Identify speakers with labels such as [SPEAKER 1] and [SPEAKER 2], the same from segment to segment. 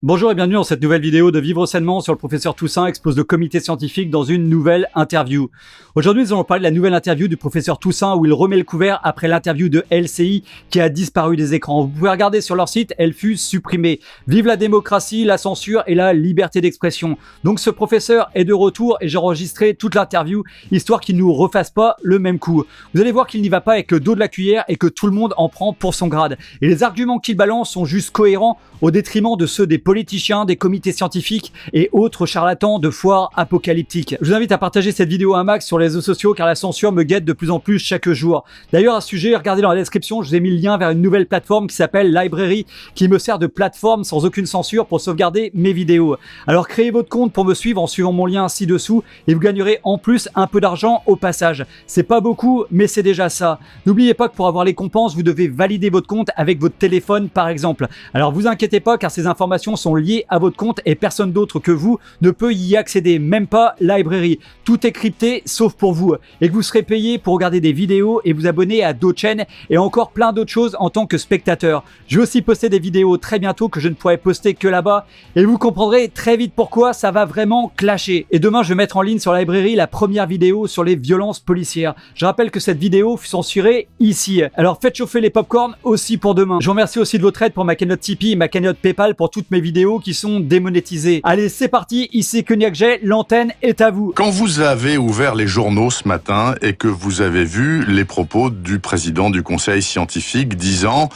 [SPEAKER 1] Bonjour et bienvenue dans cette nouvelle vidéo de Vivre sainement sur le professeur Toussaint expose le comité scientifique dans une nouvelle interview. Aujourd'hui, nous allons parler de la nouvelle interview du professeur Toussaint où il remet le couvert après l'interview de LCI qui a disparu des écrans. Vous pouvez regarder sur leur site, elle fut supprimée. Vive la démocratie, la censure et la liberté d'expression. Donc ce professeur est de retour et j'ai enregistré toute l'interview histoire qu'il ne nous refasse pas le même coup. Vous allez voir qu'il n'y va pas avec le dos de la cuillère et que tout le monde en prend pour son grade. Et les arguments qu'il balance sont juste cohérents au détriment de ceux des politiciens, des comités scientifiques et autres charlatans de foires apocalyptiques. Je vous invite à partager cette vidéo un max sur les réseaux sociaux car la censure me guette de plus en plus chaque jour. D'ailleurs à ce sujet, regardez dans la description, je vous ai mis le lien vers une nouvelle plateforme qui s'appelle Library qui me sert de plateforme sans aucune censure pour sauvegarder mes vidéos. Alors créez votre compte pour me suivre en suivant mon lien ci-dessous et vous gagnerez en plus un peu d'argent au passage. C'est pas beaucoup mais c'est déjà ça. N'oubliez pas que pour avoir les récompenses, vous devez valider votre compte avec votre téléphone par exemple. Alors vous inquiétez pas car ces informations sont liées à votre compte et personne d'autre que vous ne peut y accéder, même pas Library. Tout est crypté sauf pour vous et que vous serez payé pour regarder des vidéos et vous abonner à d'autres chaînes et encore plein d'autres choses en tant que spectateur. Je vais aussi poster des vidéos très bientôt que je ne pourrai poster que là-bas et vous comprendrez très vite pourquoi ça va vraiment clasher. Et demain je vais mettre en ligne sur Library la première vidéo sur les violences policières. Je rappelle que cette vidéo fut censurée ici. Alors faites chauffer les popcorn aussi pour demain. Je vous remercie aussi de votre aide pour ma cagnotte Tipeee et ma cagnotte PayPal pour toutes mes vidéos qui sont démonétisées. Allez, c'est parti, ici Cognac J, l'antenne est à vous.
[SPEAKER 2] Quand vous avez ouvert les journaux ce matin et que vous avez vu les propos du président du conseil scientifique disant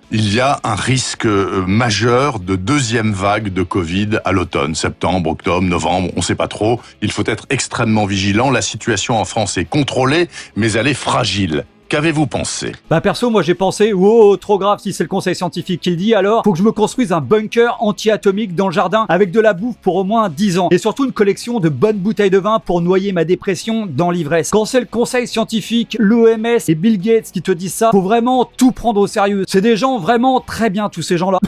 [SPEAKER 2] il y a un risque majeur de deuxième vague de Covid à l'automne, septembre, octobre, novembre, on ne sait pas trop, il faut être extrêmement vigilant, la situation en France est contrôlée, mais elle est fragile. Qu'avez-vous pensé?
[SPEAKER 1] Perso, moi j'ai pensé, wow, trop grave si c'est le conseil scientifique qui le dit, alors faut que je me construise un bunker anti-atomique dans le jardin avec de la bouffe pour au moins 10 ans. Et surtout une collection de bonnes bouteilles de vin pour noyer ma dépression dans l'ivresse. Quand c'est le conseil scientifique, l'OMS et Bill Gates qui te disent ça, faut vraiment tout prendre au sérieux. C'est des gens vraiment très bien, tous ces gens-là.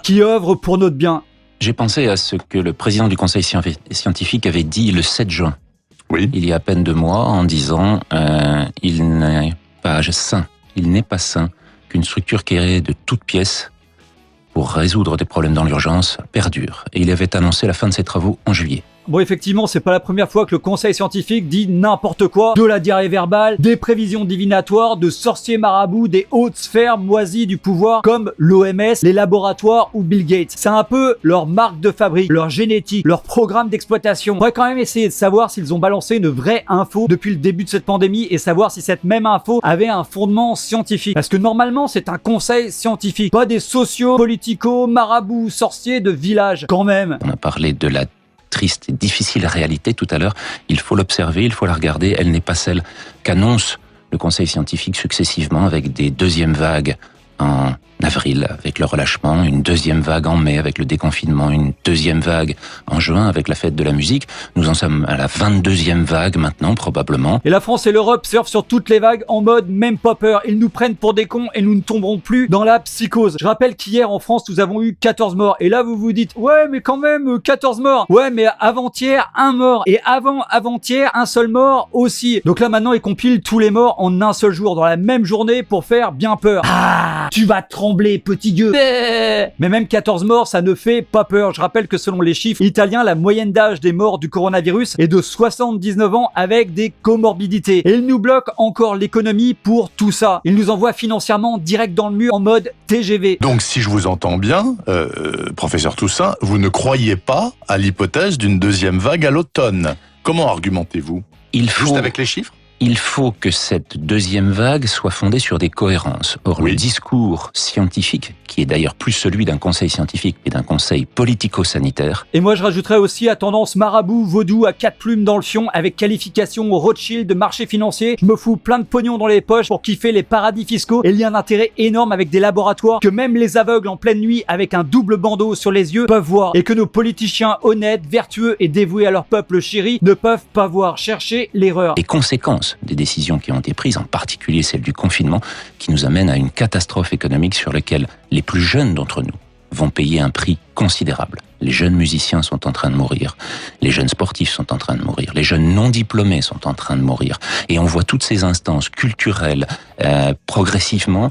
[SPEAKER 1] qui œuvrent pour notre bien.
[SPEAKER 3] J'ai pensé à ce que le président du conseil scientifique avait dit le 7 juin.
[SPEAKER 2] Oui.
[SPEAKER 3] Il y a à peine 2 mois, en disant il n'est pas sain qu'une structure créée de toutes pièces pour résoudre des problèmes dans l'urgence perdure. Et il avait annoncé la fin de ses travaux en juillet.
[SPEAKER 1] Bon, effectivement, c'est pas la première fois que le conseil scientifique dit n'importe quoi, de la diarrhée verbale, des prévisions divinatoires, de sorciers marabouts, des hautes sphères moisies du pouvoir, comme l'OMS, les laboratoires ou Bill Gates. C'est un peu leur marque de fabrique, leur génétique, leur programme d'exploitation. On pourrait quand même essayer de savoir s'ils ont balancé une vraie info depuis le début de cette pandémie et savoir si cette même info avait un fondement scientifique. Parce que normalement, c'est un conseil scientifique, pas des sociaux, politico, marabouts, sorciers de village, quand même.
[SPEAKER 3] On a parlé de la triste et difficile réalité tout à l'heure, il faut l'observer, il faut la regarder, elle n'est pas celle qu'annonce le conseil scientifique successivement avec des deuxièmes vagues en avril avec le relâchement, une deuxième vague en mai avec le déconfinement, une deuxième vague en juin avec la fête de la musique. Nous en sommes à la 22e vague maintenant probablement.
[SPEAKER 1] Et la France et l'Europe surfent sur toutes les vagues en mode même pas peur. Ils nous prennent pour des cons et nous ne tomberons plus dans la psychose. Je rappelle qu'hier en France nous avons eu 14 morts. Et là vous vous dites ouais mais quand même 14 morts. Ouais mais avant-hier un mort. Et avant-hier un seul mort aussi. Donc là maintenant ils compilent tous les morts en un seul jour dans la même journée pour faire bien peur. Ah, tu vas trembler, petit gueux. Mais même 14 morts, ça ne fait pas peur. Je rappelle que selon les chiffres italiens, la moyenne d'âge des morts du coronavirus est de 79 ans avec des comorbidités. Et ils nous bloquent encore l'économie pour tout ça. Ils nous envoient financièrement direct dans le mur en mode TGV.
[SPEAKER 2] Donc si je vous entends bien, professeur Toussaint, vous ne croyez pas à l'hypothèse d'une deuxième vague à l'automne. Comment argumentez-vous? Juste avec les chiffres?
[SPEAKER 3] Il faut que cette deuxième vague soit fondée sur des cohérences. Or, le discours scientifique, qui est d'ailleurs plus celui d'un conseil scientifique mais d'un conseil politico-sanitaire.
[SPEAKER 1] Et moi, je rajouterais aussi à tendance marabout, vaudou, à 4 plumes dans le fion, avec qualification au Rothschild de marché financier. Je me fous plein de pognon dans les poches pour kiffer les paradis fiscaux et liens d'intérêt énorme avec des laboratoires que même les aveugles en pleine nuit avec un double bandeau sur les yeux peuvent voir et que nos politiciens honnêtes, vertueux et dévoués à leur peuple chéri ne peuvent pas voir. Chercher l'erreur.
[SPEAKER 3] Les conséquences des décisions qui ont été prises, en particulier celle du confinement, qui nous amène à une catastrophe économique sur laquelle les plus jeunes d'entre nous vont payer un prix considérable. Les jeunes musiciens sont en train de mourir, les jeunes sportifs sont en train de mourir, les jeunes non diplômés sont en train de mourir. Et on voit toutes ces instances culturelles progressivement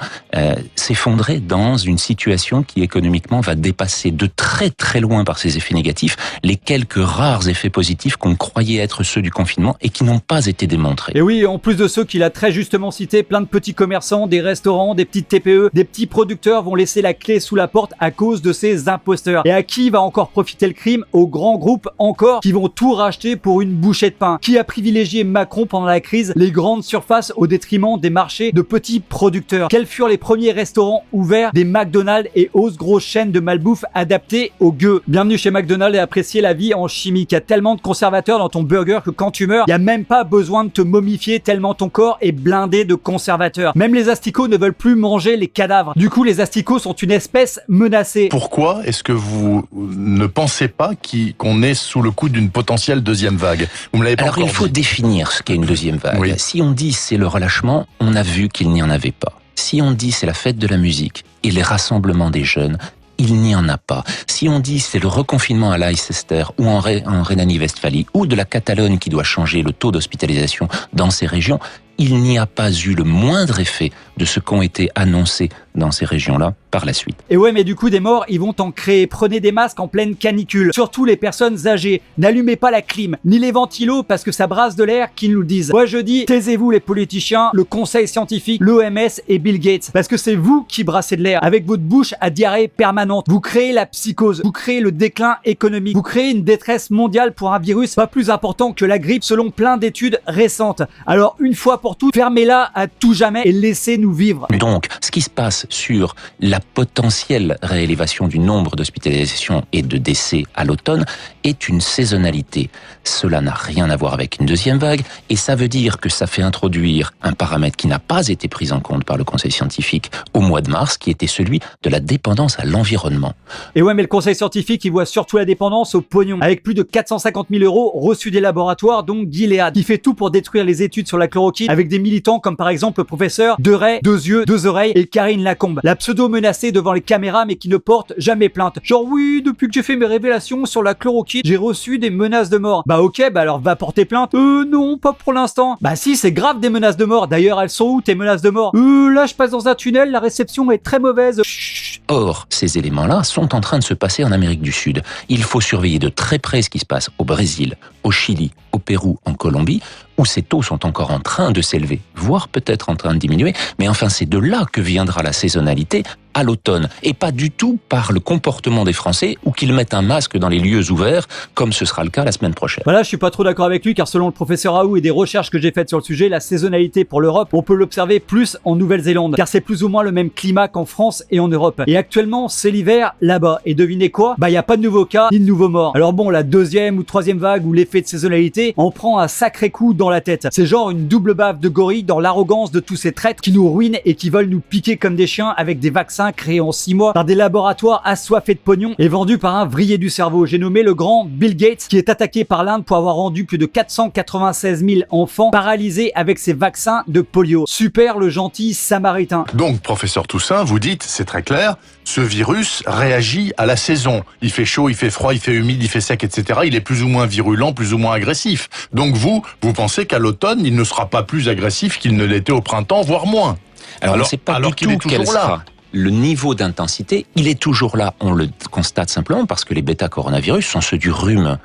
[SPEAKER 3] s'effondrer dans une situation qui économiquement va dépasser de très très loin par ses effets négatifs les quelques rares effets positifs qu'on croyait être ceux du confinement et qui n'ont pas été démontrés.
[SPEAKER 1] Et oui, en plus de ceux qu'il a très justement cités, plein de petits commerçants, des restaurants, des petites TPE, des petits producteurs vont laisser la clé sous la porte à cause de ces imposteurs. Et à qui va encore profiter le crime? Aux grands groupes encore qui vont tout racheter pour une bouchée de pain. Qui a privilégié Macron pendant la crise? Les grandes surfaces au détriment des marchés de petits producteurs. Quels furent les premiers restaurants ouverts? Des McDonald's et autres grosses chaînes de malbouffe adaptées aux gueux. Bienvenue chez McDonald's et appréciez la vie en chimique. Il y a tellement de conservateurs dans ton burger que quand tu meurs, il n'y a même pas besoin de te momifier tellement ton corps est blindé de conservateurs. Même les asticots ne veulent plus manger les cadavres. Du coup, les asticots sont une espèce menacée.
[SPEAKER 2] Pourquoi est-ce que vous ne pensez pas qu'on est sous le coup d'une potentielle deuxième vague? Vous me l'avez pas
[SPEAKER 3] Alors
[SPEAKER 2] encore
[SPEAKER 3] il faut
[SPEAKER 2] dit.
[SPEAKER 3] définir ce qu'est une deuxième vague.
[SPEAKER 2] Oui.
[SPEAKER 3] Si on dit c'est le relâchement, on a vu qu'il n'y en avait pas. Si on dit c'est la fête de la musique et les rassemblements des jeunes, il n'y en a pas. Si on dit c'est le reconfinement à Leicester ou en Rhénanie-Westphalie ou de la Catalogne qui doit changer le taux d'hospitalisation dans ces régions, il n'y a pas eu le moindre effet de ce qu'ont été annoncés dans ces régions-là par la suite.
[SPEAKER 1] Et ouais, mais du coup, des morts, ils vont en créer. Prenez des masques en pleine canicule. Surtout les personnes âgées. N'allumez pas la clim, ni les ventilos, parce que ça brasse de l'air, qu'ils nous le disent. Moi, je dis, taisez-vous les politiciens, le conseil scientifique, l'OMS et Bill Gates. Parce que c'est vous qui brassez de l'air. Avec votre bouche à diarrhée permanente. Vous créez la psychose. Vous créez le déclin économique. Vous créez une détresse mondiale pour un virus pas plus important que la grippe, selon plein d'études récentes. Alors, une fois pour toutes, fermez-la à tout jamais et laissez-nous vivre.
[SPEAKER 3] Donc, ce qui se passe sur la potentielle réélévation du nombre d'hospitalisations et de décès à l'automne est une saisonnalité. Cela n'a rien à voir avec une deuxième vague et ça veut dire que ça fait introduire un paramètre qui n'a pas été pris en compte par le Conseil scientifique au mois de mars, qui était celui de la dépendance à l'environnement.
[SPEAKER 1] Et ouais, mais le conseil scientifique, il voit surtout la dépendance au pognon. Avec plus de 450 000 € reçus des laboratoires, donc Gilead, qui fait tout pour détruire les études sur la chloroquine avec des militants comme par exemple le professeur Deray, 2 yeux, 2 oreilles et Karine Lacombe. La pseudo-menacée devant les caméras mais qui ne porte jamais plainte. Genre oui, depuis que j'ai fait mes révélations sur la chloroquine, j'ai reçu des menaces de mort. Bah ok, bah alors va porter plainte. Non, pas pour l'instant. Bah si, c'est grave des menaces de mort. D'ailleurs, elles sont où tes menaces de mort? Là je passe dans un tunnel, la réception est très mauvaise. Chut.
[SPEAKER 3] Or, ces éléments-là sont en train de se passer en Amérique du Sud. Il faut surveiller de très près ce qui se passe au Brésil, au Chili, au Pérou, en Colombie, où ces taux sont encore en train de s'élever, voire peut-être en train de diminuer, mais enfin c'est de là que viendra la saisonnalité à l'automne, et pas du tout par le comportement des Français ou qu'ils mettent un masque dans les lieux ouverts, comme ce sera le cas la semaine prochaine.
[SPEAKER 1] Voilà, je suis pas trop d'accord avec lui, car selon le professeur Raoult et des recherches que j'ai faites sur le sujet, la saisonnalité pour l'Europe, on peut l'observer plus en Nouvelle-Zélande, car c'est plus ou moins le même climat qu'en France et en Europe. Et actuellement, c'est l'hiver là-bas. Et devinez quoi? Bah, y a pas de nouveaux cas, ni de nouveaux morts. Alors bon, la deuxième ou troisième vague ou l'effet de saisonnalité en prend un sacré coup dans la tête. C'est genre une double baffe de gorille dans l'arrogance de tous ces traîtres qui nous ruinent et qui veulent nous piquer comme des chiens avec des vaccins créés en 6 mois par des laboratoires assoiffés de pognon et vendus par un vrillé du cerveau. J'ai nommé le grand Bill Gates, qui est attaqué par l'Inde pour avoir rendu plus de 496 000 enfants paralysés avec ses vaccins de polio. Super le gentil samaritain.
[SPEAKER 2] Donc, professeur Toussaint, vous dites, c'est très clair, ce virus réagit à la saison. Il fait chaud, il fait froid, il fait humide, il fait sec, etc. Il est plus ou moins virulent, plus ou moins agressif. Donc vous pensez qu'à l'automne, il ne sera pas plus agressif qu'il ne l'était au printemps, voire moins.
[SPEAKER 3] Alors on ne sait pas du tout quel sera le niveau d'intensité. Il est toujours là, on le constate simplement parce que les bêta-coronavirus sont ceux du rhume.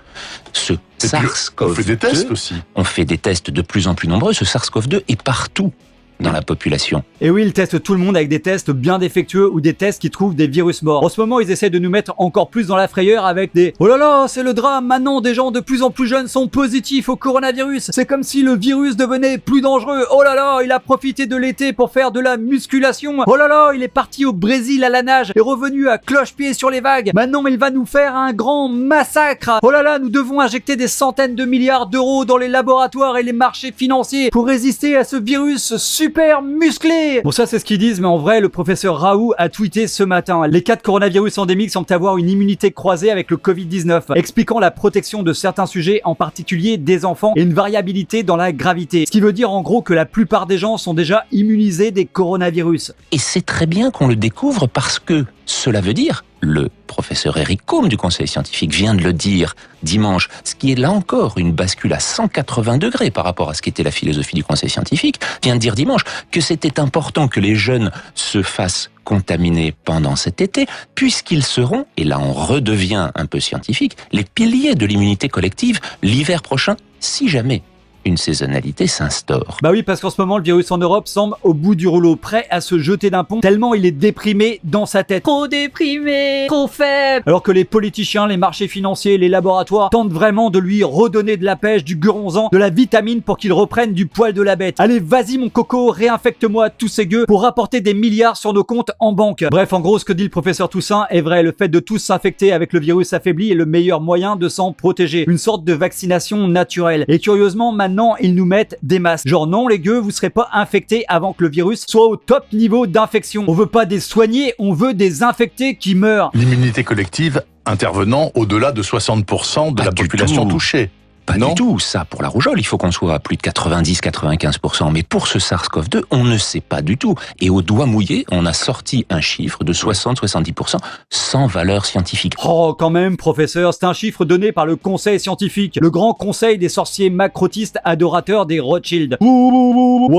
[SPEAKER 3] Ce SARS-CoV-2,
[SPEAKER 2] on fait des tests aussi.
[SPEAKER 3] On fait des tests de plus en plus nombreux. Ce SARS-CoV-2 est partout dans la population.
[SPEAKER 1] Et oui, ils testent tout le monde avec des tests bien défectueux ou des tests qui trouvent des virus morts. En ce moment, ils essaient de nous mettre encore plus dans la frayeur avec des « Oh là là, c'est le drame, maintenant des gens de plus en plus jeunes sont positifs au coronavirus. C'est comme si le virus devenait plus dangereux. Oh là là, il a profité de l'été pour faire de la musculation. Oh là là, il est parti au Brésil à la nage et revenu à cloche-pied sur les vagues. Maintenant, il va nous faire un grand massacre. Oh là là, nous devons injecter des centaines de milliards d'euros dans les laboratoires et les marchés financiers pour résister à ce virus super musclé. Bon, ça c'est ce qu'ils disent, mais en vrai, le professeur Raoult a tweeté ce matin: les cas de coronavirus endémiques semblent avoir une immunité croisée avec le Covid-19, expliquant la protection de certains sujets, en particulier des enfants, et une variabilité dans la gravité. Ce qui veut dire en gros que la plupart des gens sont déjà immunisés des coronavirus.
[SPEAKER 3] Et c'est très bien qu'on le découvre parce que Cela veut dire, le professeur Eric Combe du Conseil scientifique vient de le dire dimanche, ce qui est là encore une bascule à 180 degrés par rapport à ce qu'était la philosophie du Conseil scientifique, vient de dire dimanche que c'était important que les jeunes se fassent contaminés pendant cet été, puisqu'ils seront, et là on redevient un peu scientifique, les piliers de l'immunité collective l'hiver prochain, si jamais une saisonnalité s'instaure.
[SPEAKER 1] Bah oui, parce qu'en ce moment, le virus en Europe semble au bout du rouleau, prêt à se jeter d'un pont, tellement il est déprimé dans sa tête. Trop déprimé, trop faible. Alors que les politiciens, les marchés financiers, les laboratoires tentent vraiment de lui redonner de la pêche, du guronzan, de la vitamine pour qu'il reprenne du poil de la bête. Allez, vas-y mon coco, réinfecte-moi tous ces gueux pour rapporter des milliards sur nos comptes en banque. Bref, en gros, ce que dit le professeur Toussaint est vrai. Le fait de tous s'infecter avec le virus affaibli est le meilleur moyen de s'en protéger. Une sorte de vaccination naturelle. Et curieusement, maintenant, ils nous mettent des masques. Genre non les gueux, vous serez pas infectés avant que le virus soit au top niveau d'infection. On veut pas des soignés, on veut des infectés qui meurent.
[SPEAKER 2] L'immunité collective intervenant au-delà de 60% de la population touchée.
[SPEAKER 3] Pas du tout, ça pour la rougeole, il faut qu'on soit à plus de 90-95%, mais pour ce SARS-CoV-2, on ne sait pas du tout. Et au doigt mouillé, on a sorti un chiffre de 60-70% sans valeur scientifique.
[SPEAKER 1] Oh, quand même, professeur, c'est un chiffre donné par le conseil scientifique, le grand conseil des sorciers macrotistes adorateurs des Rothschild. Oh,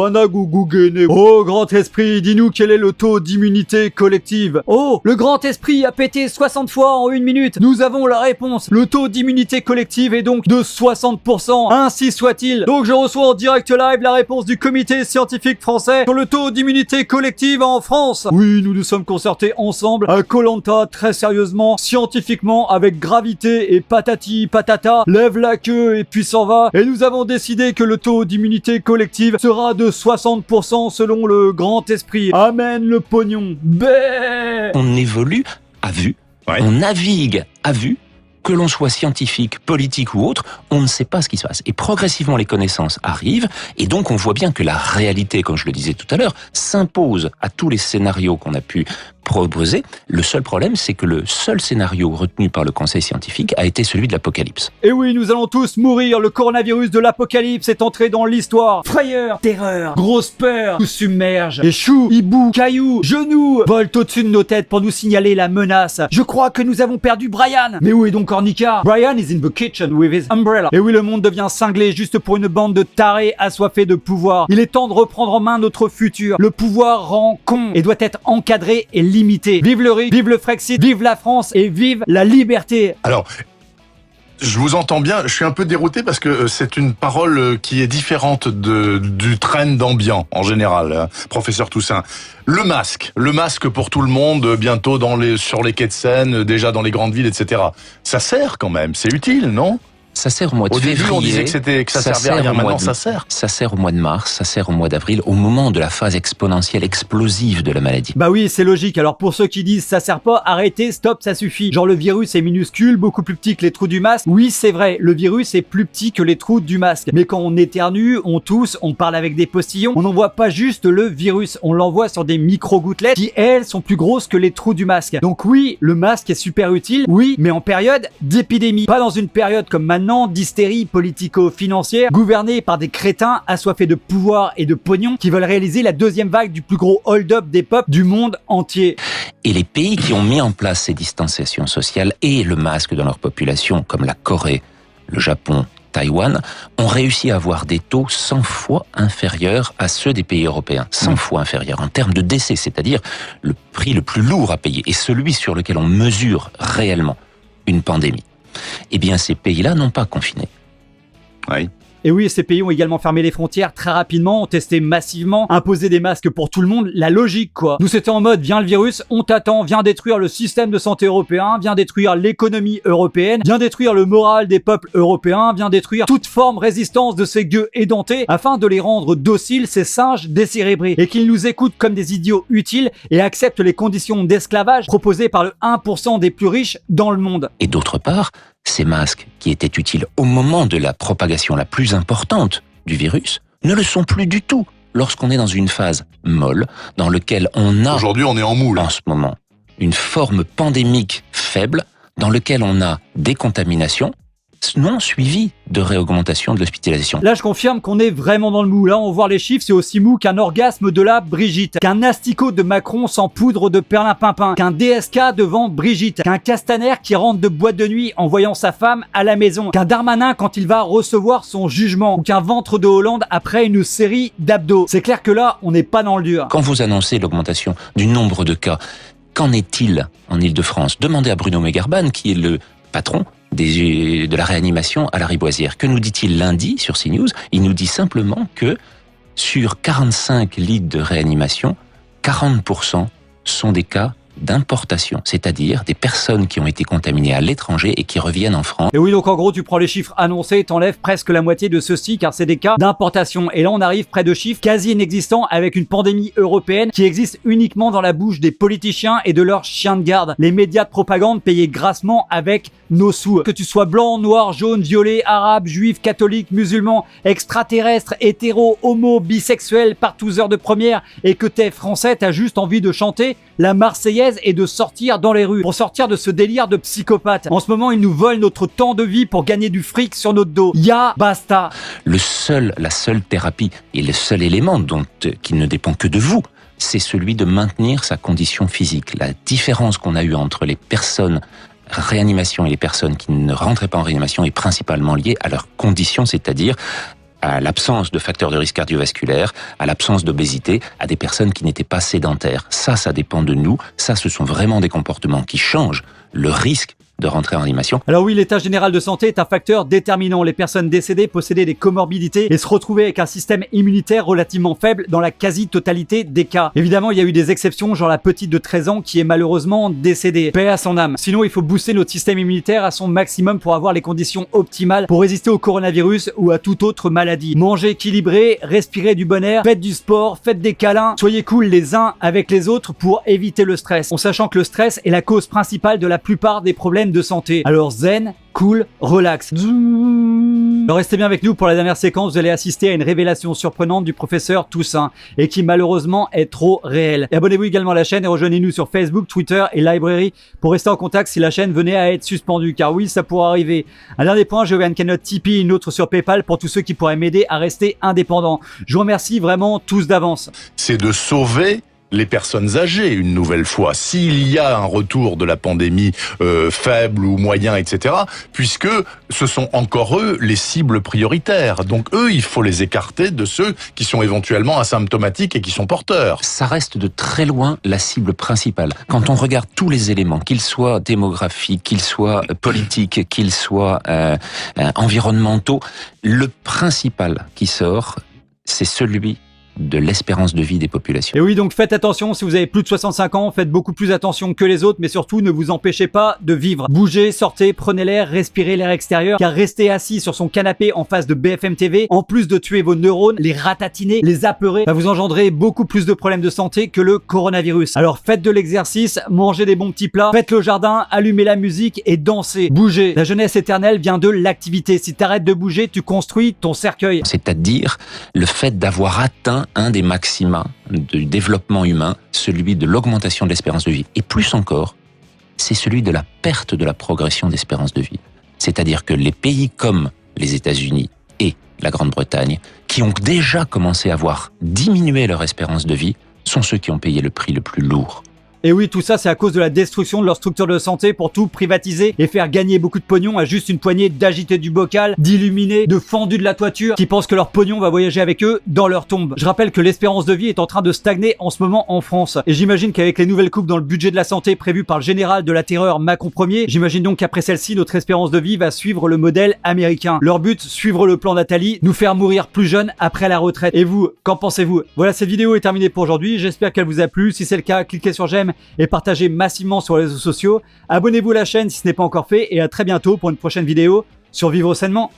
[SPEAKER 1] grand esprit, dis-nous quel est le taux d'immunité collective. Oh, le grand esprit a pété 60 fois en 1 minute. Nous avons la réponse. Le taux d'immunité collective est donc de 60%, ainsi soit-il. Donc je reçois en direct live la réponse du comité scientifique français sur le taux d'immunité collective en France. Oui, nous nous sommes concertés ensemble à Koh-Lanta, très sérieusement, scientifiquement, avec gravité et patati patata, lève la queue et puis s'en va. Et nous avons décidé que le taux d'immunité collective sera de 60% selon le grand esprit. Amen le pognon. Bé.
[SPEAKER 3] On évolue à vue, on navigue à vue. Que l'on soit scientifique, politique ou autre, on ne sait pas ce qui se passe. Et progressivement, les connaissances arrivent, et donc on voit bien que la réalité, comme je le disais tout à l'heure, s'impose à tous les scénarios qu'on a pu proposer. Le seul problème, c'est que le seul scénario retenu par le Conseil scientifique a été celui de l'apocalypse.
[SPEAKER 1] Et oui, nous allons tous mourir. Le coronavirus de l'apocalypse est entré dans l'histoire. Frayeur, terreur, grosse peur, nous submerge. Échoue, hibou, cailloux, genoux volent au-dessus de nos têtes pour nous signaler la menace. Je crois que nous avons perdu Brian. Mais où est donc Ornica? Brian is in the kitchen with his umbrella. Et oui, le monde devient cinglé juste pour une bande de tarés assoiffés de pouvoir. Il est temps de reprendre en main notre futur. Le pouvoir rend con et doit être encadré et limité. Vive le RIC, vive le Frexit, vive la France et vive la liberté.
[SPEAKER 2] Alors, je vous entends bien, je suis un peu dérouté parce que c'est une parole qui est différente du trend ambiant en général, professeur Toussaint. Le masque pour tout le monde, bientôt sur les quais de Seine, déjà dans les grandes villes, etc. Ça sert quand même, c'est utile, non ?
[SPEAKER 3] Ça sert au mois de février.
[SPEAKER 2] Au début, on disait que ça servait à rien. Maintenant, ça sert.
[SPEAKER 3] Ça sert au mois de mars, ça sert au mois d'avril, au moment de la phase exponentielle explosive de la maladie.
[SPEAKER 1] Bah oui, c'est logique. Alors pour ceux qui disent ça sert pas, arrêtez, stop, ça suffit. Genre le virus est minuscule, beaucoup plus petit que les trous du masque. Oui, c'est vrai, le virus est plus petit que les trous du masque. Mais quand on éternue, on tousse, on parle avec des postillons, on n'envoie pas juste le virus, on l'envoie sur des micro-gouttelettes qui, elles, sont plus grosses que les trous du masque. Donc oui, le masque est super utile, oui, mais en période d'épidémie. Pas dans une période comme maintenant d'hystérie politico-financière, gouvernée par des crétins assoiffés de pouvoir et de pognon qui veulent réaliser la deuxième vague du plus gros hold-up des peuples du monde entier.
[SPEAKER 3] Et les pays qui ont mis en place ces distanciations sociales et le masque dans leur population, comme la Corée, le Japon, Taïwan, ont réussi à avoir des taux 100 fois inférieurs à ceux des pays européens. 100 fois inférieurs en termes de décès, c'est-à-dire le prix le plus lourd à payer et celui sur lequel on mesure réellement une pandémie. Eh bien, ces pays-là n'ont pas confiné.
[SPEAKER 2] Oui.
[SPEAKER 1] Et oui, ces pays ont également fermé les frontières très rapidement, ont testé massivement, imposé des masques pour tout le monde, la logique quoi. Nous c'était en mode, viens le virus, on t'attend, viens détruire le système de santé européen, viens détruire l'économie européenne, viens détruire le moral des peuples européens, viens détruire toute forme résistance de ces gueux édentés, afin de les rendre dociles, ces singes décérébrés, et qu'ils nous écoutent comme des idiots utiles et acceptent les conditions d'esclavage proposées par le 1% des plus riches dans le monde.
[SPEAKER 3] Et d'autre part, ces masques qui étaient utiles au moment de la propagation la plus importante du virus ne le sont plus du tout lorsqu'on est dans une phase molle dans laquelle on a
[SPEAKER 2] aujourd'hui on est en moule
[SPEAKER 3] en ce moment une forme pandémique faible dans laquelle on a des contaminations non suivies de réaugmentation de l'hospitalisation.
[SPEAKER 1] Là, je confirme qu'on est vraiment dans le mou. Là, on voit les chiffres, c'est aussi mou qu'un orgasme de la Brigitte, qu'un asticot de Macron sans poudre de perlimpinpin, qu'un DSK devant Brigitte, qu'un Castaner qui rentre de boîte de nuit en voyant sa femme à la maison, qu'un Darmanin quand il va recevoir son jugement, ou qu'un ventre de Hollande après une série d'abdos. C'est clair que là, on n'est pas dans le dur.
[SPEAKER 3] Quand vous annoncez l'augmentation du nombre de cas, qu'en est-il en Île-de-France? Demandez à Bruno Megarban, qui est le patron de la réanimation à la Riboisière. Que nous dit-il lundi sur CNews? Il nous dit simplement que sur 45 lits de réanimation, 40% sont des cas d'importation, c'est-à-dire des personnes qui ont été contaminées à l'étranger et qui reviennent en France.
[SPEAKER 1] Et oui, donc en gros, tu prends les chiffres annoncés, t'enlèves presque la moitié de ceux-ci, car c'est des cas d'importation. Et là, on arrive près de chiffres quasi inexistants avec une pandémie européenne qui existe uniquement dans la bouche des politiciens et de leurs chiens de garde. Les médias de propagande payés grassement avec nos sous. Que tu sois blanc, noir, jaune, violet, arabe, juif, catholique, musulman, extraterrestre, hétéro, homo, bisexuel, partouzeur de première, et que t'es français, t'as juste envie de chanter la Marseillaise et de sortir dans les rues pour sortir de ce délire de psychopathe. En ce moment, ils nous volent notre temps de vie pour gagner du fric sur notre dos. Basta.
[SPEAKER 3] La seule thérapie et le seul élément qui ne dépend que de vous, c'est celui de maintenir sa condition physique. La différence qu'on a eue entre les personnes réanimation et les personnes qui ne rentraient pas en réanimation est principalement liée à leurs conditions, c'est-à-dire à l'absence de facteurs de risque cardiovasculaire, à l'absence d'obésité, à des personnes qui n'étaient pas sédentaires. Ça dépend de nous. Ça, ce sont vraiment des comportements qui changent le risque de rentrer en réanimation.
[SPEAKER 1] Alors oui, l'état général de santé est un facteur déterminant. Les personnes décédées possédaient des comorbidités et se retrouvaient avec un système immunitaire relativement faible dans la quasi-totalité des cas. Évidemment, il y a eu des exceptions, genre la petite de 13 ans qui est malheureusement décédée. Paix à son âme. Sinon, il faut booster notre système immunitaire à son maximum pour avoir les conditions optimales pour résister au coronavirus ou à toute autre maladie. Mangez équilibré, respirez du bon air, faites du sport, faites des câlins, soyez cool les uns avec les autres pour éviter le stress. En sachant que le stress est la cause principale de la plupart des problèmes de santé. Alors zen, cool, relax. Alors restez bien avec nous pour la dernière séquence, vous allez assister à une révélation surprenante du professeur Toussaint et qui malheureusement est trop réelle. Et abonnez-vous également à la chaîne et rejoignez-nous sur Facebook, Twitter et Library pour rester en contact si la chaîne venait à être suspendue, car oui, ça pourrait arriver. Un dernier point, j'ai ouvert une cagnotte Tipeee, une autre sur PayPal pour tous ceux qui pourraient m'aider à rester indépendant. Je vous remercie vraiment tous d'avance.
[SPEAKER 2] C'est de sauver les personnes âgées, une nouvelle fois, s'il y a un retour de la pandémie faible ou moyen, etc., puisque ce sont encore eux les cibles prioritaires. Donc eux, il faut les écarter de ceux qui sont éventuellement asymptomatiques et qui sont porteurs.
[SPEAKER 3] Ça reste de très loin la cible principale. Quand on regarde tous les éléments, qu'ils soient démographiques, qu'ils soient politiques, qu'ils soient environnementaux, le principal qui sort, c'est celui de l'espérance de vie des populations.
[SPEAKER 1] Et oui, donc faites attention, si vous avez plus de 65 ans, faites beaucoup plus attention que les autres, mais surtout ne vous empêchez pas de vivre. Bougez, sortez, prenez l'air, respirez l'air extérieur, car rester assis sur son canapé en face de BFM TV, en plus de tuer vos neurones, les ratatiner, les apeurer, va vous engendrer beaucoup plus de problèmes de santé que le coronavirus. Alors faites de l'exercice, mangez des bons petits plats, faites le jardin, allumez la musique et dansez. Bougez. La jeunesse éternelle vient de l'activité. Si t'arrêtes de bouger, tu construis ton cercueil.
[SPEAKER 3] C'est-à-dire le fait d'avoir atteint un des maxima du développement humain, celui de l'augmentation de l'espérance de vie. Et plus encore, c'est celui de la perte de la progression d'espérance de vie. C'est-à-dire que les pays comme les États-Unis et la Grande-Bretagne, qui ont déjà commencé à voir diminuer leur espérance de vie, sont ceux qui ont payé le prix le plus lourd.
[SPEAKER 1] Et oui, tout ça, c'est à cause de la destruction de leur structure de santé pour tout privatiser et faire gagner beaucoup de pognon à juste une poignée d'agités du bocal, d'illuminés, de fendus de la toiture, qui pensent que leur pognon va voyager avec eux dans leur tombe. Je rappelle que l'espérance de vie est en train de stagner en ce moment en France. Et j'imagine qu'avec les nouvelles coupes dans le budget de la santé prévues par le général de la terreur Macron Ier, j'imagine donc qu'après celle-ci, notre espérance de vie va suivre le modèle américain. Leur but, suivre le plan Nathalie, nous faire mourir plus jeunes après la retraite. Et vous, qu'en pensez-vous? Voilà, cette vidéo est terminée pour aujourd'hui. J'espère qu'elle vous a plu. Si c'est le cas, cliquez sur j'aime et partagez massivement sur les réseaux sociaux. Abonnez-vous à la chaîne si ce n'est pas encore fait et à très bientôt pour une prochaine vidéo sur Vivre Sainement.